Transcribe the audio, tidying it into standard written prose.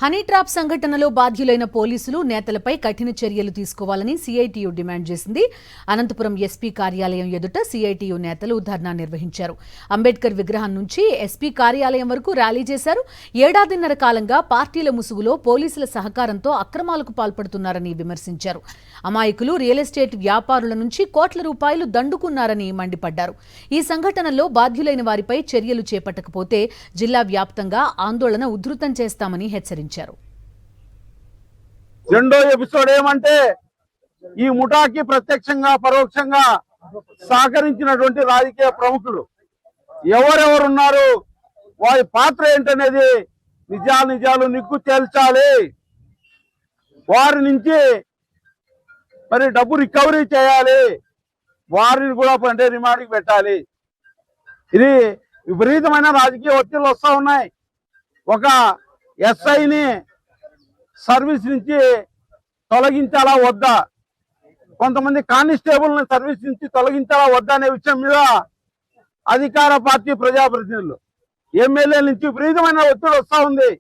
Honey trap సంఘటనలో బాధ్యులైన పోలీసులు నేతలపై కఠిన చర్యలు తీసుకోవాలని సిఐటియు డిమాండ్ చేసింది. అనంతపురం ఎస్పీ కార్యాలయం ఎదుట సిఐటియు నేతలు ధర్నా నిర్వహించారు. అంబేద్కర్ విగ్రహం నుంచి ఎస్పీ కార్యాలయం వరకు ర్యాలీ చేశారు. ఏడాదిన్నర కాలంగా పార్టీల ముసుగులో పోలీసుల సహకారంతో అక్రమాలకు పాల్పడుతున్నారని విమర్శించారు. అమాయకులు రియల్ ఎస్టేట్ వ్యాపారుల నుంచి కోట్ల రూపాయలు దండుకున్నారని మండిపడ్డారు. ఈ సంఘటనలో బాధ్యులైన వారిపై చర్యలు చేపట్టకపోతే జిల్లా వ్యాప్తంగా ఆందోళన ఉధృతం చేస్తామని హెచ్చరించారు. రెండో ఎపిసోడ్ ఏమంటే ఈ ముఠాకి ప్రత్యక్షంగా పరోక్షంగా సహకరించినటువంటి రాజకీయ ప్రముఖులు ఎవరెవరున్నారు, వారి పాత్ర ఏంటనేది నిజాలు నిగ్గు తేల్చాలి. వారి నుంచి మరి డబ్బు రికవరీ చేయాలి, వారిని కూడా అంటే రిమాండ్కి పెట్టాలి. ఇది విపరీతమైన రాజకీయ ఒత్తిళ్లు వస్తూ ఉన్నాయి. ఒక ఎస్ఐని సర్వీస్ నుంచి తొలగించాలా వద్దా, కొంతమంది కానిస్టేబుల్ని సర్వీస్ నుంచి తొలగించాలా వద్దా అనే విషయం మీద అధికార పార్టీ ప్రజాప్రతినిధులు ఎమ్మెల్యేల నుంచి విపరీతమైన ఒత్తిడి వస్తూ ఉంది.